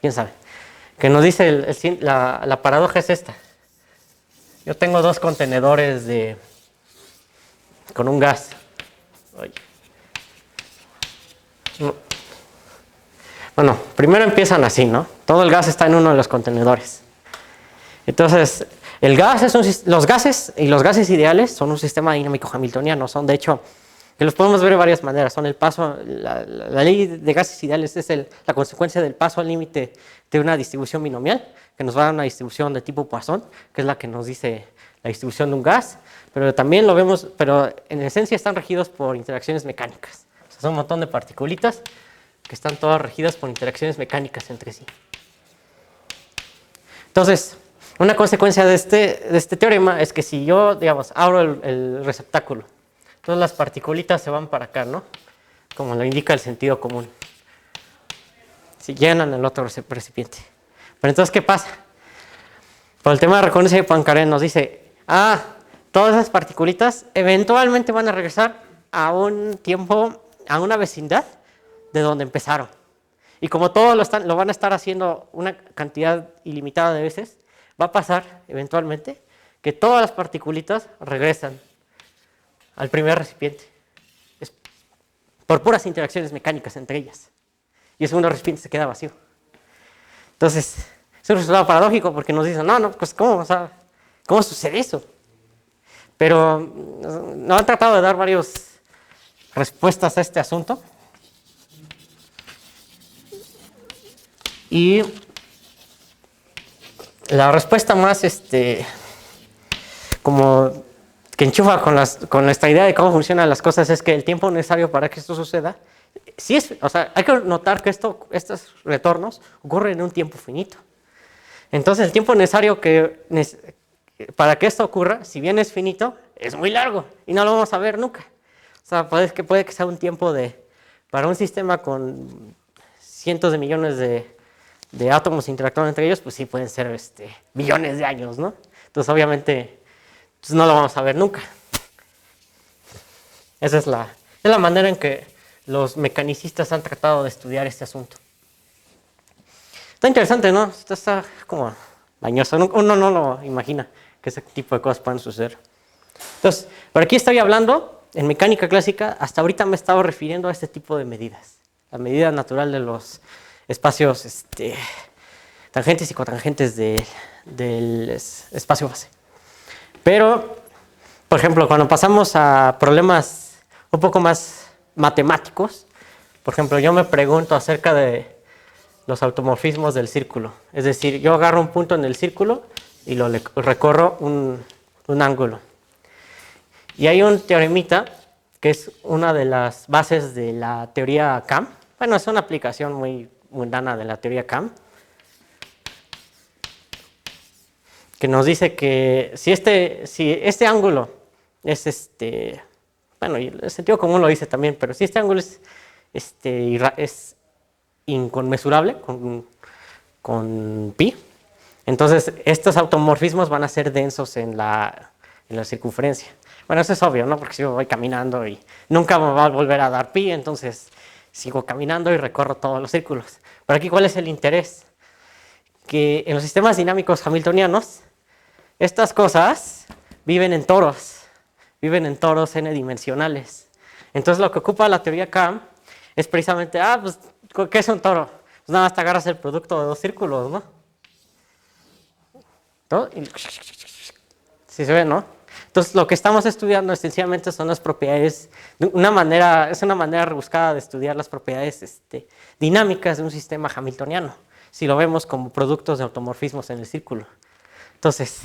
quién sabe. Que nos dice la paradoja es esta. Yo tengo 2 contenedores con un gas. Bueno, primero empiezan así, ¿no? Todo el gas está en uno de los contenedores. Entonces, los gases y los gases ideales son un sistema dinámico hamiltoniano. Son, de hecho, que los podemos ver de varias maneras. Son el paso, la ley de gases ideales es la consecuencia del paso al límite de una distribución binomial, que nos va a dar una distribución de tipo Poisson, que es la que nos dice la distribución de un gas, pero también lo vemos, pero en esencia están regidos por interacciones mecánicas. O sea, son un montón de particulitas que están todas regidas por interacciones mecánicas entre sí. Entonces, una consecuencia de este teorema es que si yo, digamos, abro el receptáculo, todas las particulitas se van para acá, ¿no? Como lo indica el sentido común. Si llenan el otro recipiente. Pero entonces, ¿qué pasa? Por el tema de recurrencia de Poincaré nos dice, todas esas particulitas eventualmente van a regresar a un tiempo, a una vecindad de donde empezaron. Y como todos lo van a estar haciendo una cantidad ilimitada de veces, va a pasar eventualmente que todas las particulitas regresan al primer recipiente. Es por puras interacciones mecánicas entre ellas. Y el segundo recipiente se queda vacío. Entonces, es un resultado paradójico porque nos dicen, no, pues ¿cómo? O sea, ¿cómo sucede eso? Pero nos han tratado de dar varias respuestas a este asunto. Y la respuesta más, como que enchufa con esta idea de cómo funcionan las cosas es que el tiempo necesario para que esto suceda, o sea, hay que notar que estos retornos ocurren en un tiempo finito. Entonces, el tiempo necesario para que esto ocurra, si bien es finito, es muy largo y no lo vamos a ver nunca. O sea, puede que sea un tiempo para un sistema con cientos de millones de átomos interactuando entre ellos, pues sí pueden ser billones de años, ¿no? Entonces, obviamente, pues no lo vamos a ver nunca. Esa es la manera en que los mecanicistas han tratado de estudiar este asunto. Está interesante, ¿no? Está como dañoso. Uno no lo imagina que ese tipo de cosas puedan suceder. Entonces, por aquí estoy hablando, en mecánica clásica, hasta ahorita me he estado refiriendo a este tipo de medidas. La medida natural de los espacios tangentes y cotangentes del espacio base. Pero, por ejemplo, cuando pasamos a problemas un poco más matemáticos, por ejemplo, yo me pregunto acerca de los automorfismos del círculo. Es decir, yo agarro un punto en el círculo y lo recorro un ángulo. Y hay un teoremita que es una de las bases de la teoría CAM. Bueno, es una aplicación muy mundana de la teoría CAM, que nos dice que si este ángulo es bueno, el sentido común lo dice también, pero si este ángulo es inconmensurable con pi, entonces estos automorfismos van a ser densos en la circunferencia. Bueno, eso es obvio, ¿no? Porque si yo voy caminando y nunca me va a volver a dar pi, entonces sigo caminando y recorro todos los círculos. Pero aquí, ¿cuál es el interés? Que en los sistemas dinámicos hamiltonianos, estas cosas viven en toros n-dimensionales. Entonces, lo que ocupa la teoría CAM es precisamente, pues, ¿qué es un toro? Pues nada más te agarras el producto de dos círculos, ¿no? ¿No? Si se ve, ¿no? Entonces, lo que estamos estudiando esencialmente son las propiedades, es una manera rebuscada de estudiar las propiedades dinámicas de un sistema hamiltoniano, si lo vemos como productos de automorfismos en el círculo. Entonces,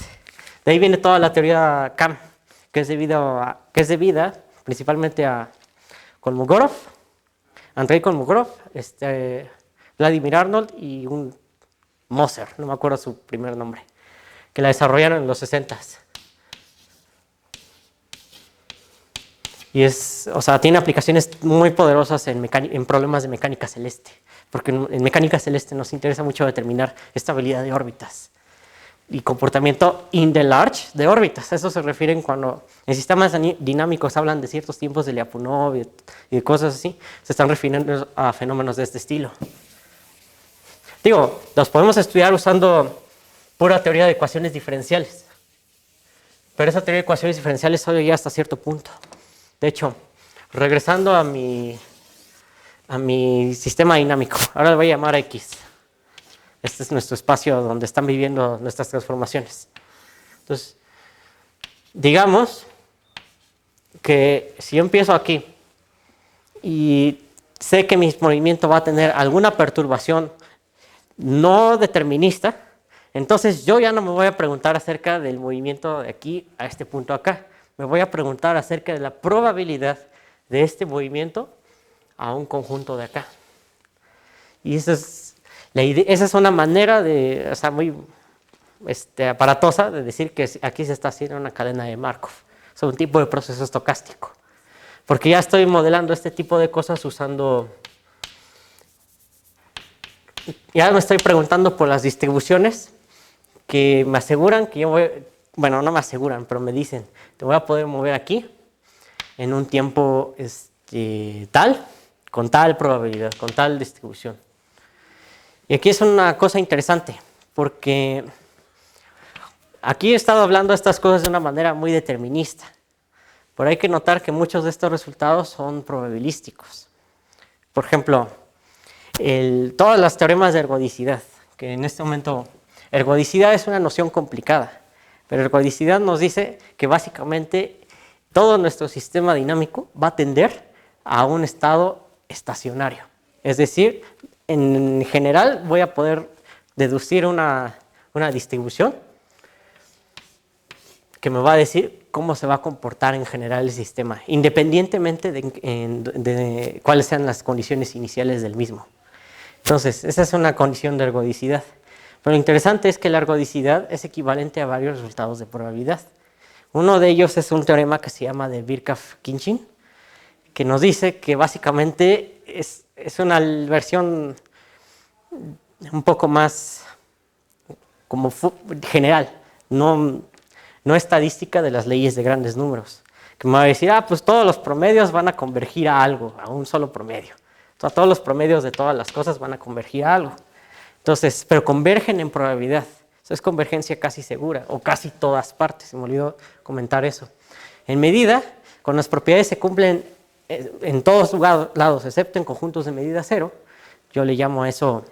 de ahí viene toda la teoría CAM, que es debida principalmente a Kolmogorov, Andrei Kolmogorov, Vladimir Arnold y un Moser, no me acuerdo su primer nombre, que la desarrollaron en los 60s. Y tiene aplicaciones muy poderosas en problemas de mecánica celeste, porque en mecánica celeste nos interesa mucho determinar estabilidad de órbitas y comportamiento in the large de órbitas. Eso se refieren cuando en sistemas dinámicos hablan de ciertos tiempos de Lyapunov y de cosas así, se están refiriendo a fenómenos de este estilo. Digo, los podemos estudiar usando pura teoría de ecuaciones diferenciales, pero esa teoría de ecuaciones diferenciales solo llega hasta cierto punto. De hecho, regresando a mi sistema dinámico, ahora le voy a llamar a X. Este es nuestro espacio donde están viviendo nuestras transformaciones. Entonces, digamos que si yo empiezo aquí y sé que mi movimiento va a tener alguna perturbación no determinista, entonces yo ya no me voy a preguntar acerca del movimiento de aquí a este punto acá. Me voy a preguntar acerca de la probabilidad de este movimiento a un conjunto de acá. Y esa es una manera muy aparatosa de decir que aquí se está haciendo una cadena de Markov. Es un tipo de proceso estocástico. Porque ya estoy modelando este tipo de cosas usando... Ya me estoy preguntando por las distribuciones que me aseguran que yo voy... Bueno, no me aseguran, pero me dicen, te voy a poder mover aquí en un tiempo tal, con tal probabilidad, con tal distribución. Y aquí es una cosa interesante, porque aquí he estado hablando de estas cosas de una manera muy determinista, pero hay que notar que muchos de estos resultados son probabilísticos. Por ejemplo, todas las teoremas de ergodicidad, que en este momento, ergodicidad es una noción complicada, pero ergodicidad nos dice que básicamente todo nuestro sistema dinámico va a tender a un estado estacionario. Es decir, en general voy a poder deducir una distribución que me va a decir cómo se va a comportar en general el sistema, independientemente de cuáles sean las condiciones iniciales del mismo. Entonces, esa es una condición de ergodicidad. Pero lo interesante es que la ergodicidad es equivalente a varios resultados de probabilidad. Uno de ellos es un teorema que se llama de Birkhoff-Khinchin, que nos dice que básicamente es una versión un poco más como general, no estadística de las leyes de grandes números, que me va a decir, pues todos los promedios van a convergir a algo, a un solo promedio. Todos los promedios de todas las cosas van a convergir a algo. Entonces, pero convergen en probabilidad. Eso es convergencia casi segura, o casi todas partes, se me olvidó comentar eso. En medida, cuando las propiedades se cumplen en todos lados, excepto en conjuntos de medida cero, yo le llamo a eso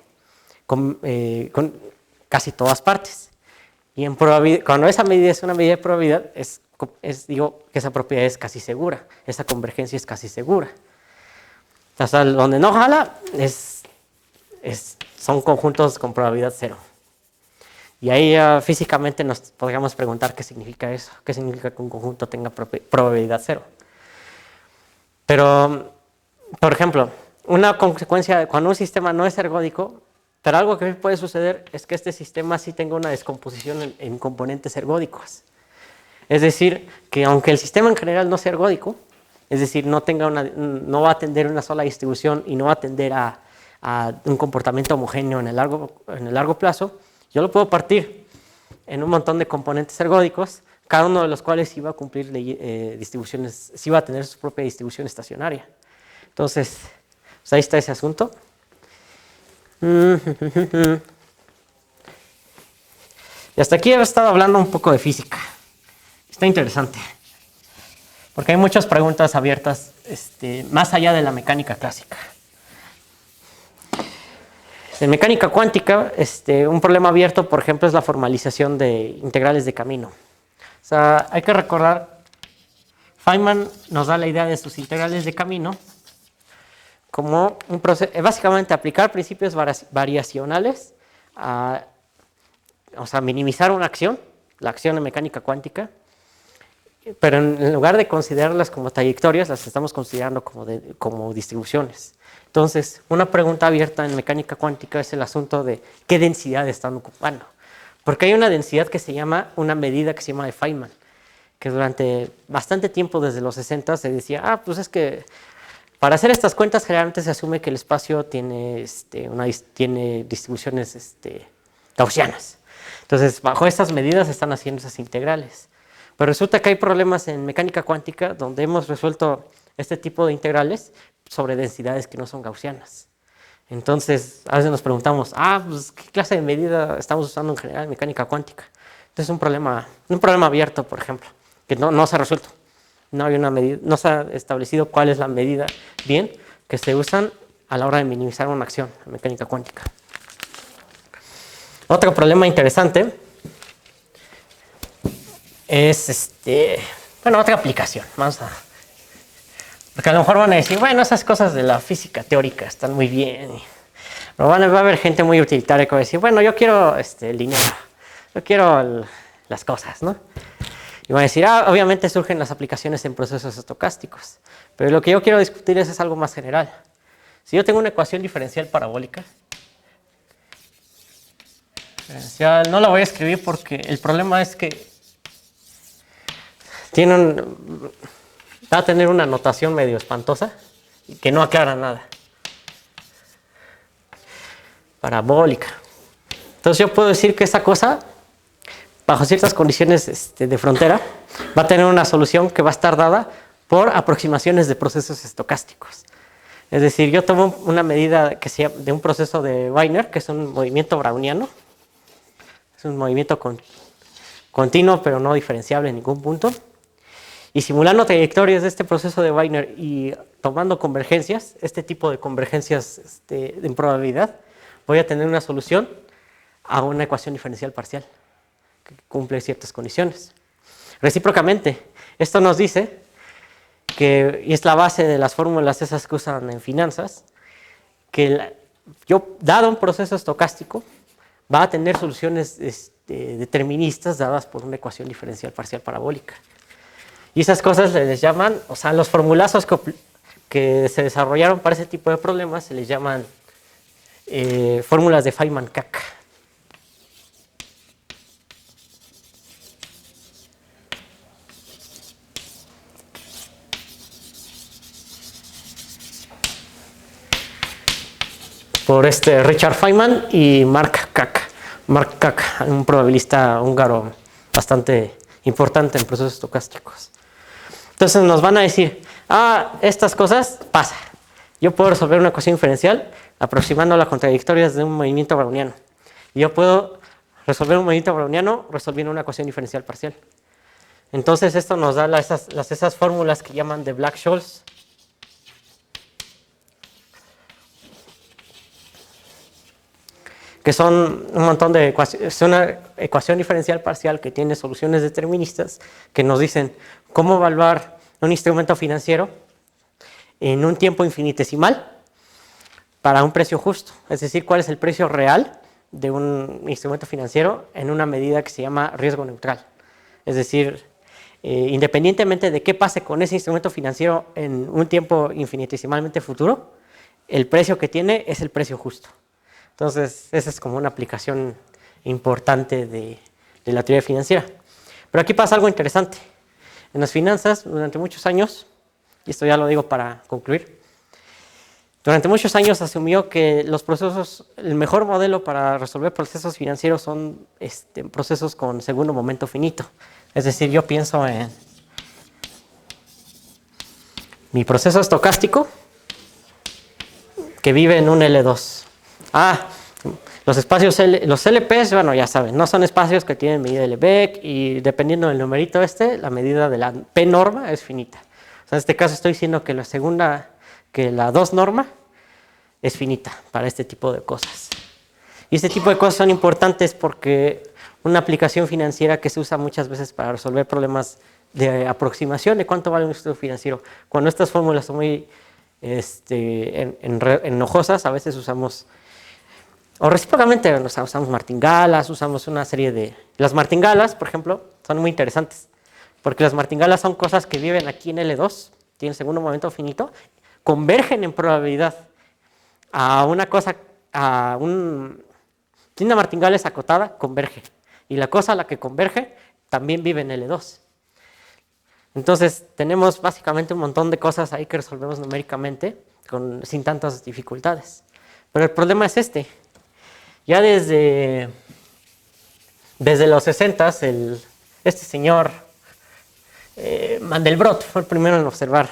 con casi todas partes. Y en cuando esa medida es una medida de probabilidad, digo que esa propiedad es casi segura, esa convergencia es casi segura. O sea, donde no jala son conjuntos con probabilidad cero. Y ahí físicamente nos podríamos preguntar qué significa eso, qué significa que un conjunto tenga probabilidad cero. Pero, por ejemplo, una consecuencia de cuando un sistema no es ergódico, pero algo que puede suceder es que este sistema sí tenga una descomposición en componentes ergódicos. Es decir, que aunque el sistema en general no sea ergódico, es decir, no va a tender a una sola distribución y no va a tender a un comportamiento homogéneo en el largo plazo, yo lo puedo partir en un montón de componentes ergódicos, cada uno de los cuales sí va a cumplir distribuciones, sí va a tener su propia distribución estacionaria. Entonces, pues ahí está ese asunto. Y hasta aquí he estado hablando un poco de física. Está interesante, porque hay muchas preguntas abiertas más allá de la mecánica clásica. En mecánica cuántica, un problema abierto, por ejemplo, es la formalización de integrales de camino. O sea, hay que recordar, Feynman nos da la idea de sus integrales de camino como un proceso, básicamente aplicar principios variacionales, o sea, minimizar una acción, la acción en mecánica cuántica, pero en lugar de considerarlas como trayectorias, las estamos considerando como distribuciones. Entonces, una pregunta abierta en mecánica cuántica es el asunto de qué densidad están ocupando. Porque hay una densidad que se llama, una medida que se llama de Feynman, que durante bastante tiempo, desde los 60, se decía, pues es que para hacer estas cuentas generalmente se asume que el espacio tiene distribuciones gaussianas. Entonces, bajo estas medidas se están haciendo esas integrales. Pero resulta que hay problemas en mecánica cuántica donde hemos resuelto este tipo de integrales sobre densidades que no son gaussianas. Entonces, a veces nos preguntamos, pues, ¿qué clase de medida estamos usando en general en mecánica cuántica? Entonces, un problema abierto, por ejemplo, que no se ha resuelto. No hay una medida, no se ha establecido cuál es la medida bien que se usan a la hora de minimizar una acción en mecánica cuántica. Otro problema interesante es otra aplicación. Porque a lo mejor van a decir, bueno, esas cosas de la física teórica están muy bien. Pero va a haber gente muy utilitaria que va a decir, bueno, yo quiero el dinero, yo quiero las cosas, ¿no? Y van a decir, obviamente surgen las aplicaciones en procesos estocásticos. Pero lo que yo quiero discutir es algo más general. Si yo tengo una ecuación diferencial parabólica, no la voy a escribir porque el problema es que va a tener una notación medio espantosa y que no aclara nada. Parabólica. Entonces yo puedo decir que esa cosa, bajo ciertas condiciones de frontera, va a tener una solución que va a estar dada por aproximaciones de procesos estocásticos. Es decir, yo tomo una medida que sea de un proceso de Wiener, que es un movimiento browniano. Es un movimiento continuo, pero no diferenciable en ningún punto. Y simulando trayectorias de este proceso de Wiener y tomando convergencias, este tipo de convergencias en probabilidad, voy a tener una solución a una ecuación diferencial parcial que cumple ciertas condiciones. Recíprocamente, esto nos dice que, y es la base de las fórmulas esas que usan en finanzas, que yo, dado un proceso estocástico, va a tener soluciones deterministas dadas por una ecuación diferencial parcial parabólica. Y esas cosas se les llaman, o sea, los formulazos que se desarrollaron para ese tipo de problemas se les llaman fórmulas de Feynman-Kac. Por Richard Feynman y Mark Kac. Mark Kac, un probabilista húngaro bastante importante en procesos estocásticos. Entonces nos van a decir, estas cosas pasan. Yo puedo resolver una ecuación diferencial aproximando las contradictorias de un movimiento browniano. Y yo puedo resolver un movimiento browniano resolviendo una ecuación diferencial parcial. Entonces esto nos da esas fórmulas que llaman de Black-Scholes. Que son un montón de ecuaciones, es una ecuación diferencial parcial que tiene soluciones deterministas que nos dicen cómo evaluar un instrumento financiero en un tiempo infinitesimal para un precio justo, es decir, cuál es el precio real de un instrumento financiero en una medida que se llama riesgo neutral. Es decir, independientemente de qué pase con ese instrumento financiero en un tiempo infinitesimalmente futuro, el precio que tiene es el precio justo. Entonces, esa es como una aplicación importante de la teoría financiera. Pero aquí pasa algo interesante. En las finanzas, durante muchos años, y esto ya lo digo para concluir, durante muchos años asumió que los procesos, el mejor modelo para resolver procesos financieros son procesos con segundo momento finito. Es decir, yo pienso en mi proceso estocástico que vive en un L2. Los espacios, los LPs, bueno, ya saben, no son espacios que tienen medida de Lebesgue y dependiendo del numerito la medida de la P norma es finita. O sea, en este caso estoy diciendo que la 2 norma es finita para este tipo de cosas. Y este tipo de cosas son importantes porque una aplicación financiera que se usa muchas veces para resolver problemas de aproximación de cuánto vale un instrumento financiero. Cuando estas fórmulas son muy enojosas, a veces usamos, o recíprocamente, usamos martingalas, usamos una serie de... Las martingalas, por ejemplo, son muy interesantes, porque las martingalas son cosas que viven aquí en L2, tienen segundo momento finito, convergen en probabilidad a una cosa, si una martingala es acotada, converge, y la cosa a la que converge también vive en L2. Entonces, tenemos básicamente un montón de cosas ahí que resolvemos numéricamente sin tantas dificultades. Pero el problema es ya desde los 60s, este señor Mandelbrot fue el primero en observar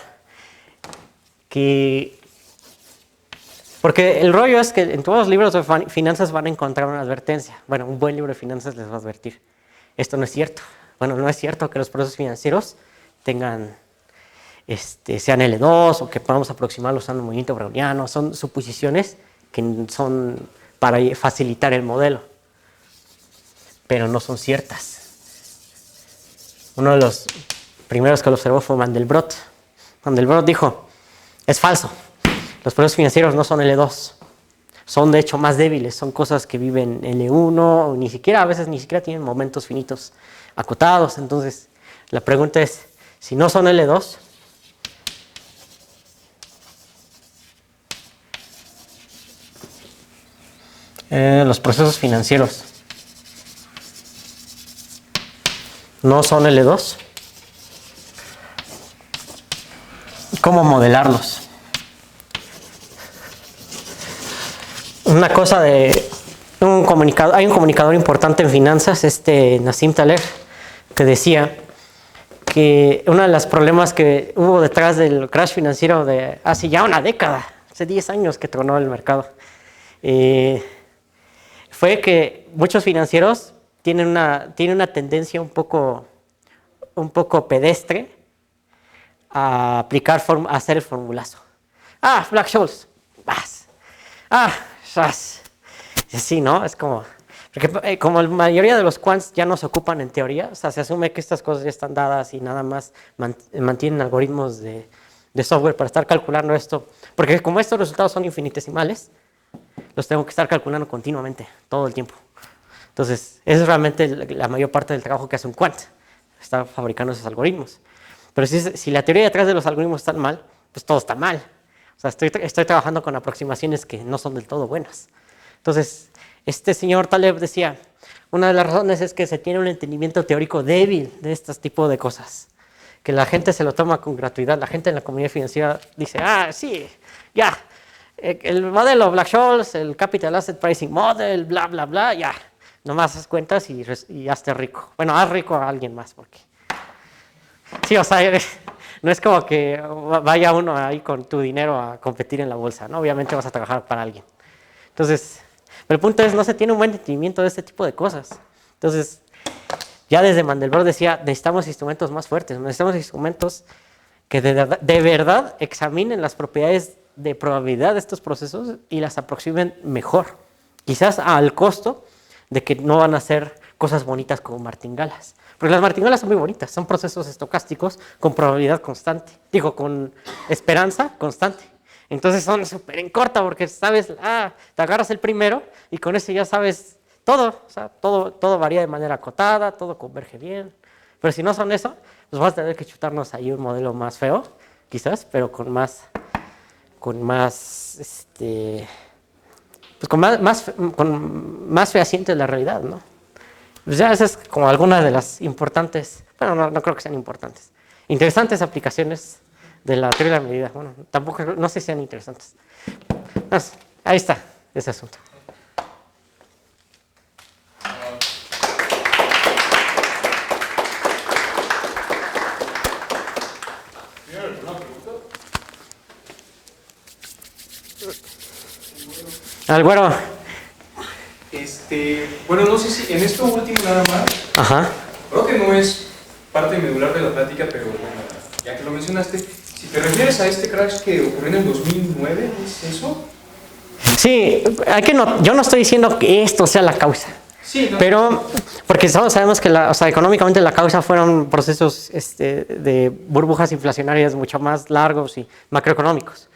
porque el rollo es que en todos los libros de finanzas van a encontrar una advertencia. Bueno, un buen libro de finanzas les va a advertir. Esto no es cierto. Bueno, no es cierto que los procesos financieros sean L2 o que podamos aproximarlos usando un movimiento browniano. Son suposiciones que son para facilitar el modelo, pero no son ciertas. Uno de los primeros que lo observó fue Mandelbrot. Mandelbrot dijo, es falso, los procesos financieros no son L2, son de hecho más débiles, son cosas que viven L1, o a veces ni siquiera tienen momentos finitos acotados. Entonces, la pregunta es, si no son L2, los procesos financieros no son L2, ¿cómo modelarlos? Una cosa hay un comunicador importante en finanzas, Nassim Taleb, que decía que uno de los problemas que hubo detrás del crash financiero de hace ya una década, hace 10 años que tronó el mercado. Fue que muchos financieros tienen una tendencia un poco pedestre a hacer el formulazo. Black-Scholes, vas. Vas. Y así, ¿no? Es como... Porque como la mayoría de los quants ya no se ocupan en teoría, o sea, se asume que estas cosas ya están dadas y nada más mantienen algoritmos de software para estar calculando esto. Porque como estos resultados son infinitesimales, los tengo que estar calculando continuamente, todo el tiempo. Entonces, esa es realmente la mayor parte del trabajo que hace un quant, está fabricando esos algoritmos. Pero si la teoría detrás de los algoritmos está mal, pues todo está mal. O sea, estoy trabajando con aproximaciones que no son del todo buenas. Entonces, este señor Taleb decía, una de las razones es que se tiene un entendimiento teórico débil de este tipo de cosas, que la gente se lo toma con gratuidad, la gente en la comunidad financiera dice, sí, ya, el modelo Black-Scholes, el Capital Asset Pricing Model, bla, bla, bla, ya, nomás haz cuentas y hazte rico. Bueno, haz rico a alguien más, porque... Sí, o sea, no es como que vaya uno ahí con tu dinero a competir en la bolsa, ¿no? Obviamente vas a trabajar para alguien. Entonces... Pero el punto es, no se tiene un buen entendimiento de este tipo de cosas. Entonces, ya desde Mandelbrot decía, necesitamos instrumentos más fuertes, necesitamos instrumentos que de verdad examinen las propiedades de probabilidad de estos procesos y las aproximen mejor. Quizás al costo de que no van a ser cosas bonitas como martingalas. Porque las martingalas son muy bonitas, son procesos estocásticos con probabilidad constante. Con esperanza constante. Entonces son súper en corta porque sabes, te agarras el primero y con ese ya sabes todo. O sea, todo varía de manera acotada, todo converge bien. Pero si no son eso, pues vamos a tener que chutarnos ahí un modelo más feo, quizás, pero con más fehaciente de la realidad, ¿no? Pues ya esa es como alguna de las importantes, bueno, no creo que sean importantes, interesantes aplicaciones de la teoría de la medida. Bueno, tampoco, no sé si sean interesantes. Ahí está ese asunto. ¿Tiene alguna pregunta? Güero. Bueno, no sé si en esto último nada más, Ajá. creo que no es parte medular de la plática, pero bueno, ya que lo mencionaste, si te refieres a este crash que ocurrió en el 2009, ¿es eso? Sí, yo no estoy diciendo que esto sea la causa. Sí, no. Pero, porque sabemos que económicamente la causa fueron procesos de burbujas inflacionarias mucho más largos y macroeconómicos.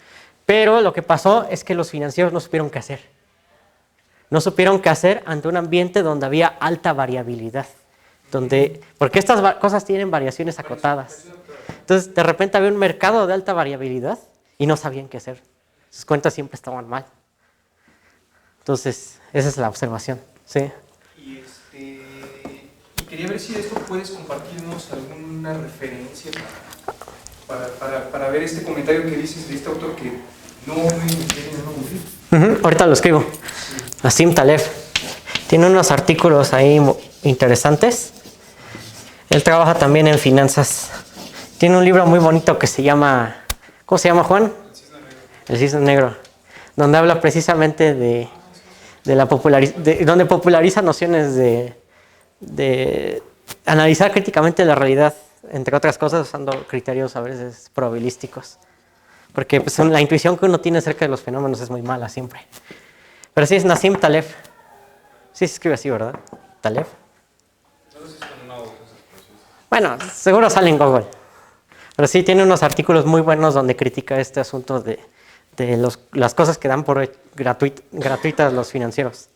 Pero lo que pasó es que los financieros no supieron qué hacer. No supieron qué hacer ante un ambiente donde había alta variabilidad. Porque estas cosas tienen variaciones acotadas. Entonces, de repente había un mercado de alta variabilidad y no sabían qué hacer. Sus cuentas siempre estaban mal. Entonces, esa es la observación. Sí. Y quería ver si de esto puedes compartirnos alguna referencia para ver este comentario que dices de este autor que no me aburrí. Ahorita lo escribo. Nassim Taleb. Tiene unos artículos ahí interesantes. Él trabaja también en finanzas. Tiene un libro muy bonito que se llama... ¿Cómo se llama, Juan? El Cisne Negro. Donde habla precisamente de donde populariza nociones de analizar críticamente la realidad, entre otras cosas, usando criterios a veces probabilísticos. Porque pues, la intuición que uno tiene acerca de los fenómenos es muy mala siempre. Pero sí es Nassim Taleb. Sí se escribe así, ¿verdad? Taleb. Bueno, seguro sale en Google. Pero sí tiene unos artículos muy buenos donde critica este asunto de las cosas que dan por gratuitas los financieros.